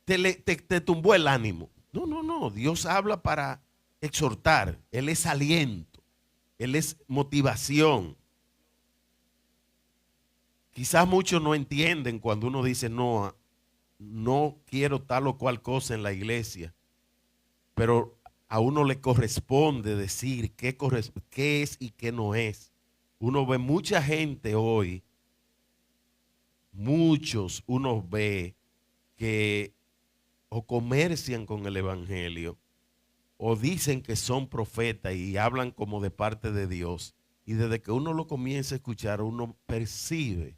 te tumbó el ánimo? No, Dios habla para exhortar. Él es aliento, Él es motivación. Quizás muchos no entienden cuando uno dice no quiero tal o cual cosa en la iglesia, pero a uno le corresponde decir qué es y qué no es. Uno ve mucha gente hoy, uno ve que o comercian con el evangelio o dicen que son profetas y hablan como de parte de Dios. Y desde que uno lo comienza a escuchar, uno percibe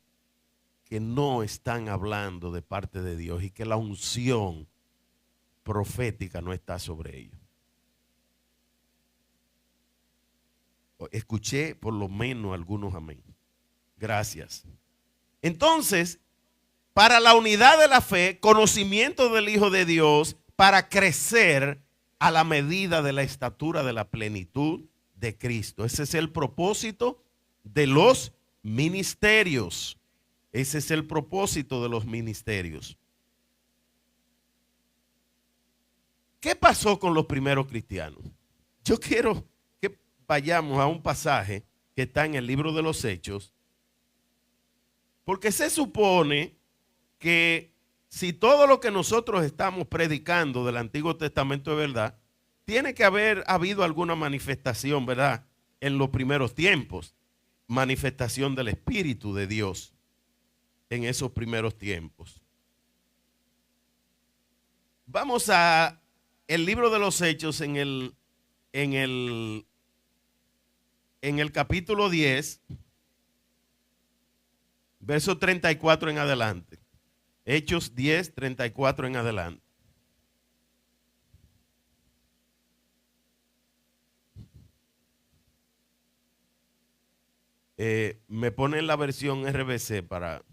que no están hablando de parte de Dios y que la unción profética no está sobre ellos. Escuché por lo menos algunos amén. Gracias. Entonces, para la unidad de la fe, conocimiento del Hijo de Dios, para crecer a la medida de la estatura de la plenitud de Cristo. Ese es el propósito de los ministerios. Ese es el propósito de los ministerios. ¿Qué pasó con los primeros cristianos? Yo quiero que vayamos a un pasaje que está en el libro de los Hechos, porque se supone que si todo lo que nosotros estamos predicando del Antiguo Testamento es verdad, tiene que haber habido alguna manifestación, ¿verdad? En los primeros tiempos, manifestación del Espíritu de Dios en esos primeros tiempos. Vamos a el libro de los Hechos en el capítulo 10, verso 34 en adelante. Hechos 10, 34 en adelante. Me ponen la versión RBC para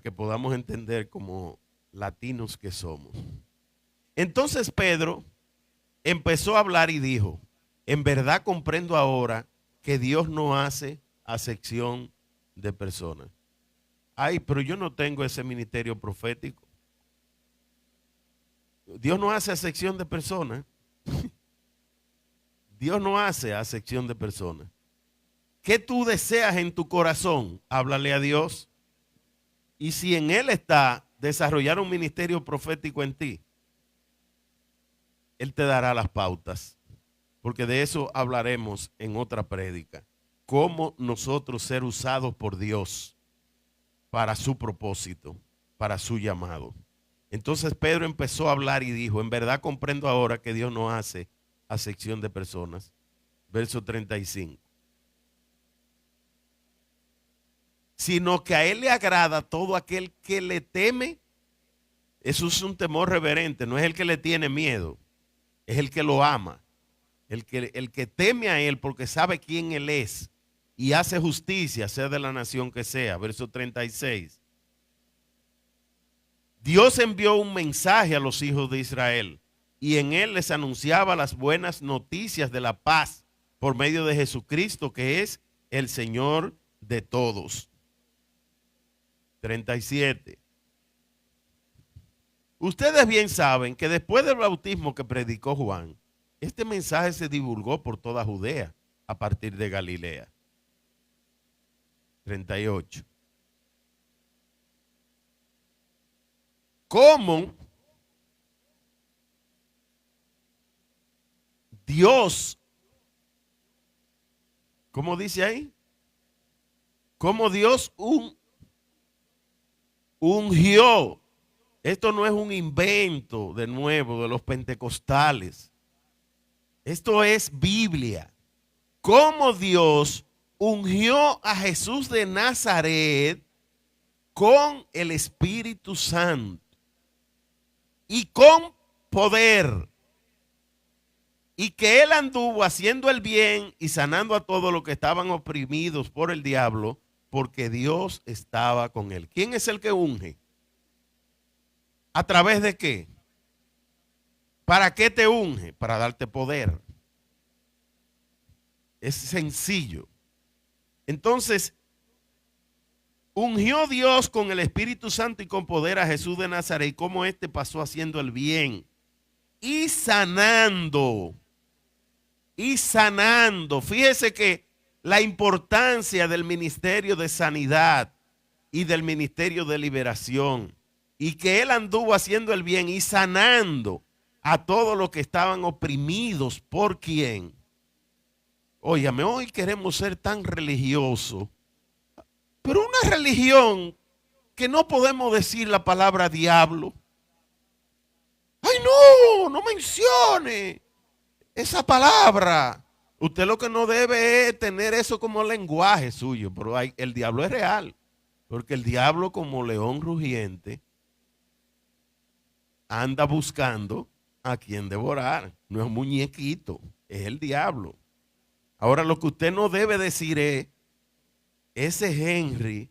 que podamos entender como latinos que somos. Entonces Pedro empezó a hablar y dijo: en verdad comprendo ahora que Dios no hace acepción de personas. Ay, pero yo no tengo ese ministerio profético. Dios no hace acepción de personas. Dios no hace acepción de personas. ¿Qué tú deseas en tu corazón? Háblale a Dios. Y si en Él está desarrollar un ministerio profético en ti, Él te dará las pautas. Porque de eso hablaremos en otra prédica. Cómo nosotros ser usados por Dios para su propósito, para su llamado. Entonces Pedro empezó a hablar y dijo, en verdad comprendo ahora que Dios no hace acepción de personas. Verso 35. Sino que a Él le agrada todo aquel que le teme. Eso es un temor reverente, no es el que le tiene miedo, es el que lo ama. El que teme a Él porque sabe quién Él es y hace justicia, sea de la nación que sea. Verso 36. Dios envió un mensaje a los hijos de Israel y en él les anunciaba las buenas noticias de la paz por medio de Jesucristo, que es el Señor de todos. 37. Ustedes bien saben que después del bautismo que predicó Juan, este mensaje se divulgó por toda Judea a partir de Galilea. 38. ¿Cómo Dios, cómo dice ahí? ¿Cómo Dios ungió? Esto no es un invento de nuevo de los pentecostales. Esto es Biblia. ¿Cómo Dios ungió a Jesús de Nazaret con el Espíritu Santo y con poder? Y que él anduvo haciendo el bien y sanando a todos los que estaban oprimidos por el diablo, porque Dios estaba con él. ¿Quién es el que unge? ¿A través de qué? ¿Para qué te unge? Para darte poder. Es sencillo. Entonces, ungió Dios con el Espíritu Santo y con poder a Jesús de Nazaret, y cómo éste pasó haciendo el bien y sanando. Y sanando. Fíjese que la importancia del ministerio de sanidad y del ministerio de liberación, y que él anduvo haciendo el bien y sanando a todos los que estaban oprimidos. ¿Por quién? Óigame, hoy queremos ser tan religiosos, pero una religión que no podemos decir la palabra diablo. ¡Ay, no! ¡No mencione esa palabra! Usted lo que no debe es tener eso como lenguaje suyo, pero el diablo es real, porque el diablo, como león rugiente, anda buscando a quien devorar. No es un muñequito, es el diablo. Ahora, lo que usted no debe decir es, ese Henry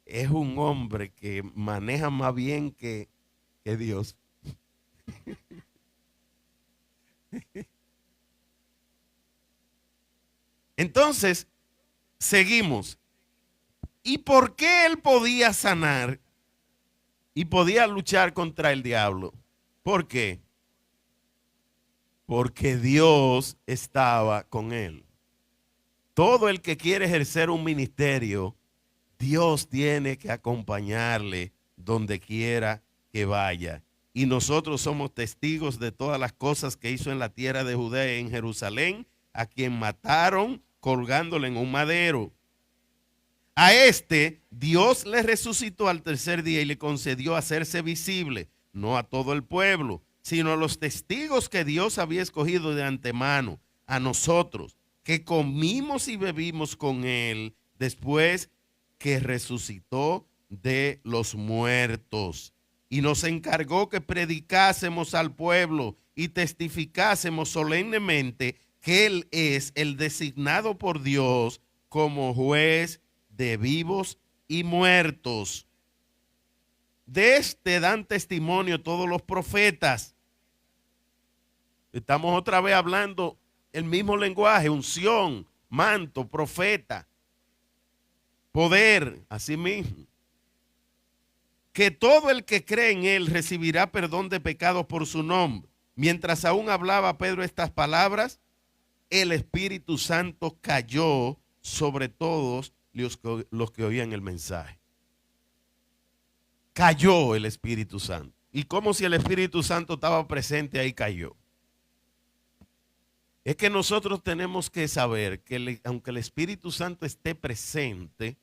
es un hombre que maneja más bien que Dios. Entonces, seguimos. ¿Y por qué él podía sanar y podía luchar contra el diablo? ¿Por qué? Porque Dios estaba con él. Todo el que quiere ejercer un ministerio, Dios tiene que acompañarle donde quiera que vaya. Y nosotros somos testigos de todas las cosas que hizo en la tierra de Judea y en Jerusalén, a quien mataron colgándole en un madero. A este Dios le resucitó al tercer día y le concedió hacerse visible, no a todo el pueblo, sino a los testigos que Dios había escogido de antemano, a nosotros, que comimos y bebimos con él después que resucitó de los muertos. Y nos encargó que predicásemos al pueblo y testificásemos solemnemente que él es el designado por Dios como juez de vivos y muertos. De este dan testimonio todos los profetas. Estamos otra vez hablando el mismo lenguaje: unción, manto, profeta, poder, así mismo. que todo el que cree en él recibirá perdón de pecados por su nombre. Mientras aún hablaba Pedro estas palabras, el Espíritu Santo cayó sobre todos los que oían el mensaje. Cayó el Espíritu Santo. Y como si el Espíritu Santo estaba presente, ahí cayó. Es que nosotros tenemos que saber que aunque el Espíritu Santo esté presente,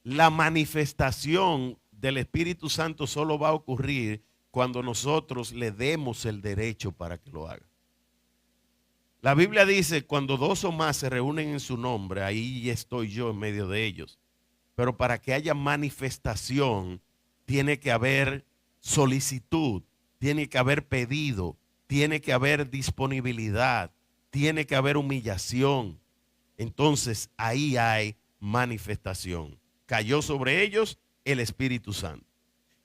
la manifestación del Espíritu Santo solo va a ocurrir cuando nosotros le demos el derecho para que lo haga. La Biblia dice, cuando dos o más se reúnen en su nombre, ahí estoy yo en medio de ellos. Pero para que haya manifestación, tiene que haber solicitud, tiene que haber pedido, tiene que haber disponibilidad, tiene que haber humillación. Entonces ahí hay manifestación. Cayó sobre ellos el Espíritu Santo.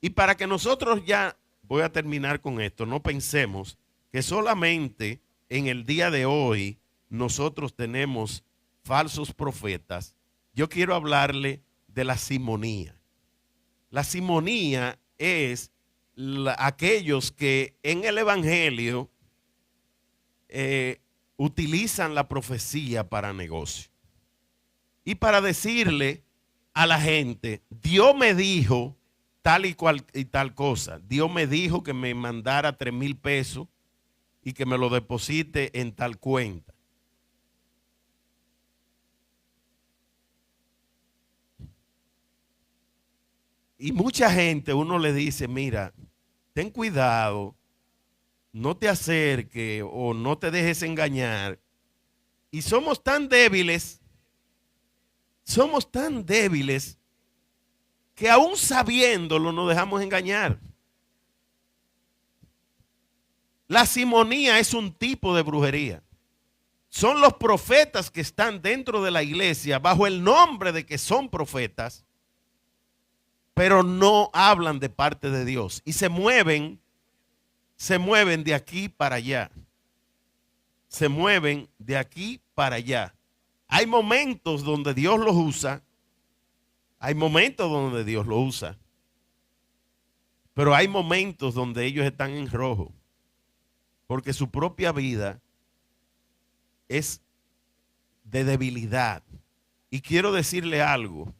Y para que nosotros ya, voy a terminar con esto, no pensemos que solamente en el día de hoy nosotros tenemos falsos profetas. Yo quiero hablarle de la simonía. La simonía es aquellos que en el Evangelio utilizan la profecía para negocio. Y para decirle a la gente, Dios me dijo tal y cual y tal cosa. Dios me dijo que me mandara 3,000 pesos y que me lo deposite en tal cuenta. Y mucha gente, uno le dice, mira, ten cuidado, no te acerques o no te dejes engañar. Y somos tan débiles que aún sabiéndolo nos dejamos engañar. La simonía es un tipo de brujería. Son los profetas que están dentro de la iglesia bajo el nombre de que son profetas, pero no hablan de parte de Dios y se mueven de aquí para allá. Se mueven de aquí para allá. Hay momentos donde Dios los usa, pero hay momentos donde ellos están en rojo, porque su propia vida es de debilidad. Y quiero decirle algo,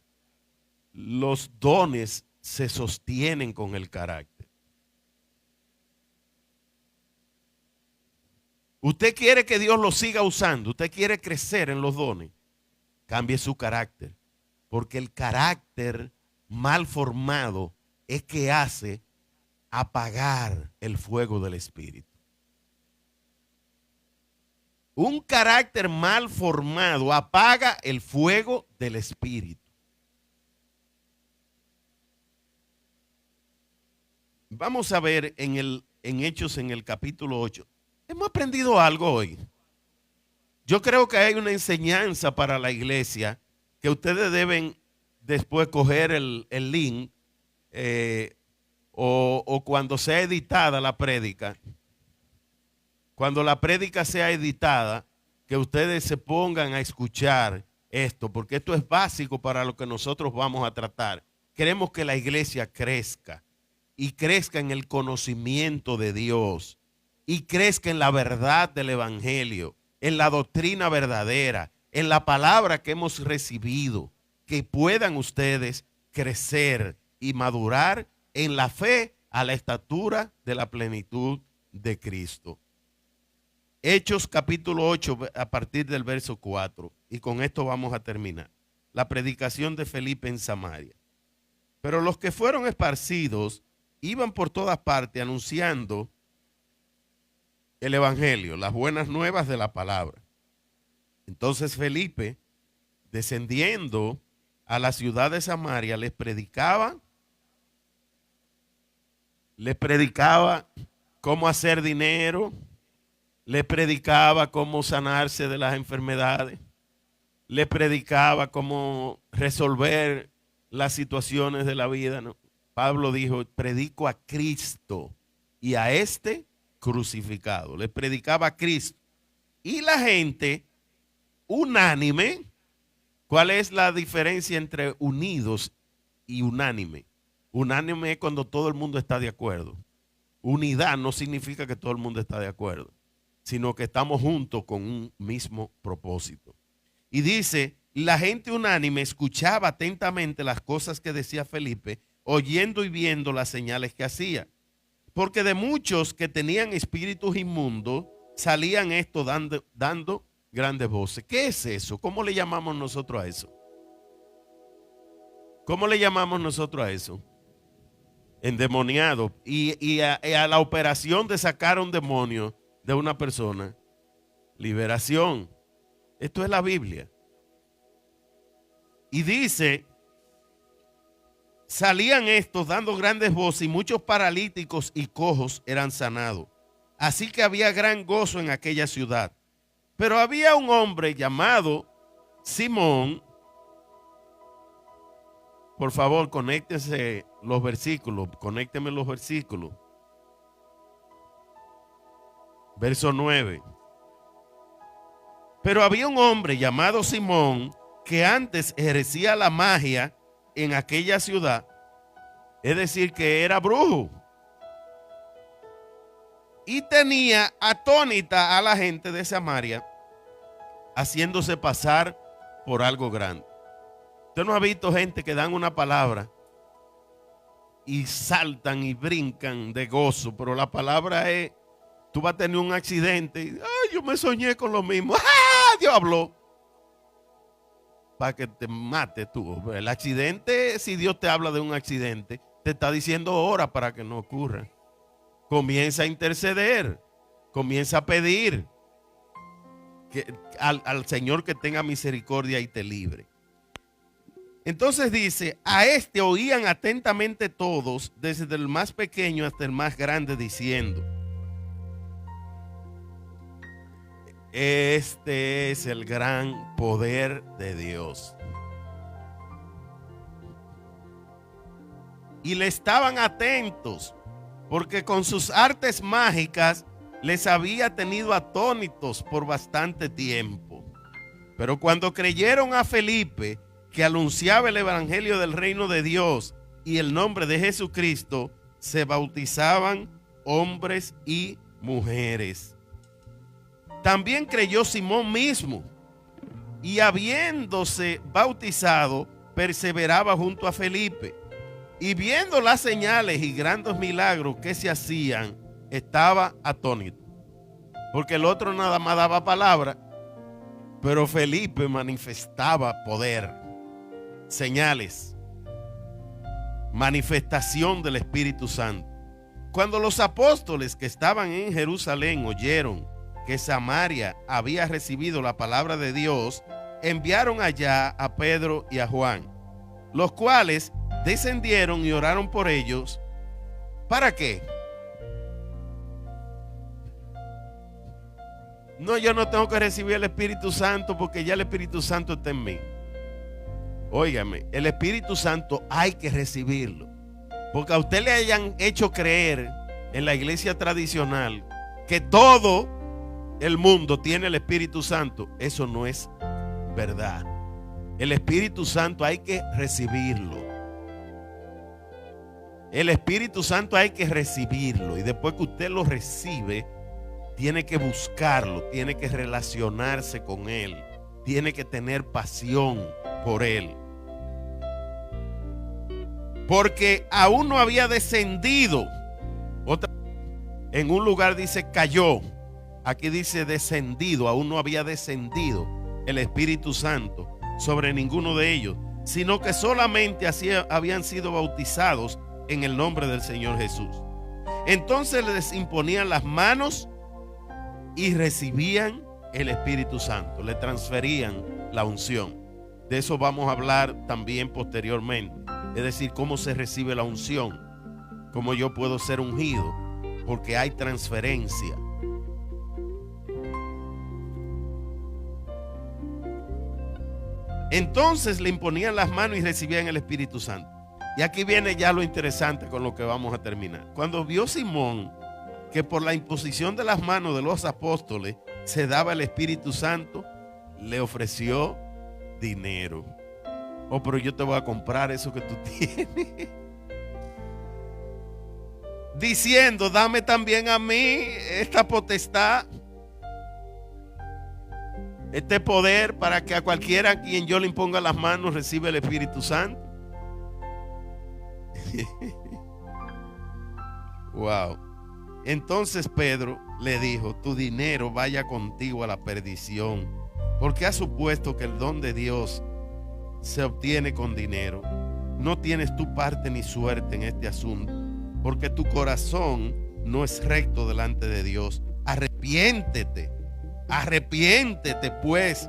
los dones se sostienen con el carácter. Usted quiere que Dios lo siga usando, usted quiere crecer en los dones, cambie su carácter, porque el carácter mal formado es que hace apagar el fuego del Espíritu. Un carácter mal formado apaga el fuego del Espíritu. Vamos a ver en Hechos en el capítulo 8. Hemos aprendido algo hoy. Yo creo que hay una enseñanza para la iglesia que ustedes deben después coger el link o cuando sea editada la prédica. Cuando la prédica sea editada, que ustedes se pongan a escuchar esto, porque esto es básico para lo que nosotros vamos a tratar. Queremos que la iglesia crezca y crezca en el conocimiento de Dios y crezca en la verdad del Evangelio, en la doctrina verdadera, en la palabra que hemos recibido, que puedan ustedes crecer y madurar en la fe a la estatura de la plenitud de Cristo. Hechos capítulo 8 a partir del verso 4, y con esto vamos a terminar. La predicación de Felipe en Samaria. Pero los que fueron esparcidos iban por todas partes anunciando el evangelio, las buenas nuevas de la palabra. Entonces Felipe, descendiendo a la ciudad de Samaria, les predicaba cómo hacer dinero, les predicaba cómo sanarse de las enfermedades, les predicaba cómo resolver las situaciones de la vida, ¿no? Pablo dijo, predico a Cristo y a este crucificado. Les predicaba a Cristo. Y la gente unánime, ¿cuál es la diferencia entre unidos y unánime? Unánime es cuando todo el mundo está de acuerdo. Unidad no significa que todo el mundo está de acuerdo, sino que estamos juntos con un mismo propósito. Y dice, la gente unánime escuchaba atentamente las cosas que decía Felipe, oyendo y viendo las señales que hacía. Porque de muchos que tenían espíritus inmundos, salían estos dando grandes voces. ¿Qué es eso? ¿Cómo le llamamos nosotros a eso? ¿Cómo le llamamos nosotros a eso? Endemoniado. Y a la operación de sacar un demonio de una persona, liberación. Esto es la Biblia. Y dice, salían estos dando grandes voces y muchos paralíticos y cojos eran sanados. Así que había gran gozo en aquella ciudad. Pero había un hombre llamado Simón. Por favor, conéctense los versículos, conéctenme los versículos. Verso 9. Pero había un hombre llamado Simón que antes ejercía la magia en aquella ciudad, es decir, que era brujo, y tenía atónita a la gente de Samaria, haciéndose pasar por algo grande. Usted no ha visto gente que dan una palabra y saltan y brincan de gozo, pero la palabra es, tú vas a tener un accidente, y, ay, yo me soñé con lo mismo, ¡ah! Dios habló. Para que te mate tú. El accidente, si Dios te habla de un accidente, te está diciendo ora para que no ocurra. Comienza a interceder, comienza a pedir al Señor que tenga misericordia y te libre. Entonces dice, a este oían atentamente todos, desde el más pequeño hasta el más grande, diciendo, este es el gran poder de Dios. Y le estaban atentos, porque con sus artes mágicas les había tenido atónitos por bastante tiempo. Pero cuando creyeron a Felipe, que anunciaba el evangelio del reino de Dios y el nombre de Jesucristo, se bautizaban hombres y mujeres. También creyó Simón mismo, y habiéndose bautizado, perseveraba junto a Felipe. Y viendo las señales y grandes milagros que se hacían, estaba atónito. Porque el otro nada más daba palabra, pero Felipe manifestaba poder, señales, manifestación del Espíritu Santo. Cuando los apóstoles que estaban en Jerusalén oyeron que Samaria había recibido la palabra de Dios, enviaron allá a Pedro y a Juan, los cuales descendieron y oraron por ellos. ¿Para qué? No, yo no tengo que recibir el Espíritu Santo porque ya el Espíritu Santo está en mí. Óigame, el Espíritu Santo hay que recibirlo. Porque a usted le hayan hecho creer en la iglesia tradicional que todo el mundo tiene el Espíritu Santo. Eso no es verdad. El Espíritu Santo hay que recibirlo. El Espíritu Santo hay que recibirlo. Y después que usted lo recibe, tiene que buscarlo, tiene que relacionarse con Él, tiene que tener pasión por Él. Porque aún no había descendido. En un lugar dice cayó, aquí dice descendido, aún no había descendido el Espíritu Santo sobre ninguno de ellos, sino que solamente así habían sido bautizados en el nombre del Señor Jesús. Entonces les imponían las manos y recibían el Espíritu Santo, le transferían la unción. De eso vamos a hablar también posteriormente, es decir, cómo se recibe la unción, cómo yo puedo ser ungido, porque hay transferencia. Entonces le imponían las manos y recibían el Espíritu Santo. Y aquí viene ya lo interesante con lo que vamos a terminar. Cuando vio Simón que por la imposición de las manos de los apóstoles se daba el Espíritu Santo, le ofreció dinero. Oh, pero yo te voy a comprar eso que tú tienes. diciendo, dame también a mí esta potestad, este poder, para que a cualquiera a quien yo le imponga las manos reciba el Espíritu Santo. Wow. Entonces Pedro le dijo, tu dinero vaya contigo a la perdición, porque has supuesto que el don de Dios se obtiene con dinero. No tienes tu parte ni suerte en este asunto, porque tu corazón no es recto delante de Dios. Arrepiéntete pues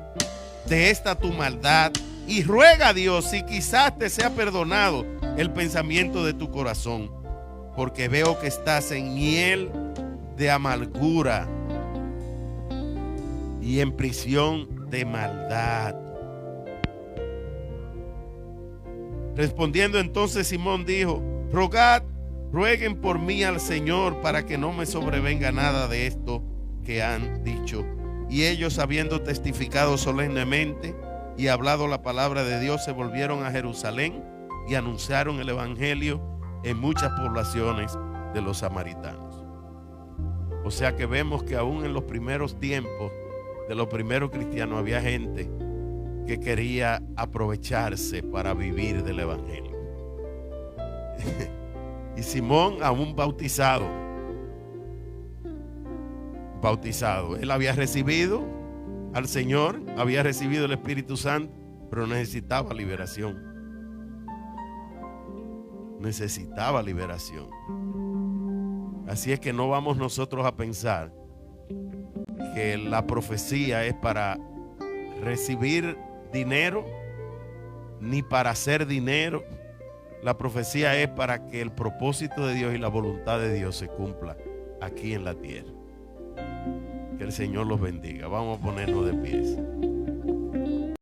de esta tu maldad y ruega a Dios si quizás te sea perdonado el pensamiento de tu corazón, porque veo que estás en hiel de amargura y en prisión de maldad. Respondiendo entonces Simón dijo, rueguen por mí al Señor para que no me sobrevenga nada de esto que han dicho. Y ellos, habiendo testificado solemnemente y hablado la palabra de Dios, se volvieron a Jerusalén y anunciaron el evangelio en muchas poblaciones de los samaritanos. O sea que vemos que aún en los primeros tiempos de los primeros cristianos había gente que quería aprovecharse para vivir del evangelio. Y Simón, aún bautizado, él había recibido al Señor, había recibido el Espíritu Santo, pero necesitaba liberación. Así es que no vamos nosotros a pensar que la profecía es para recibir dinero ni para hacer dinero. La profecía es para que el propósito de Dios y la voluntad de Dios se cumpla aquí en la tierra. Que el Señor los bendiga. Vamos a ponernos de pies.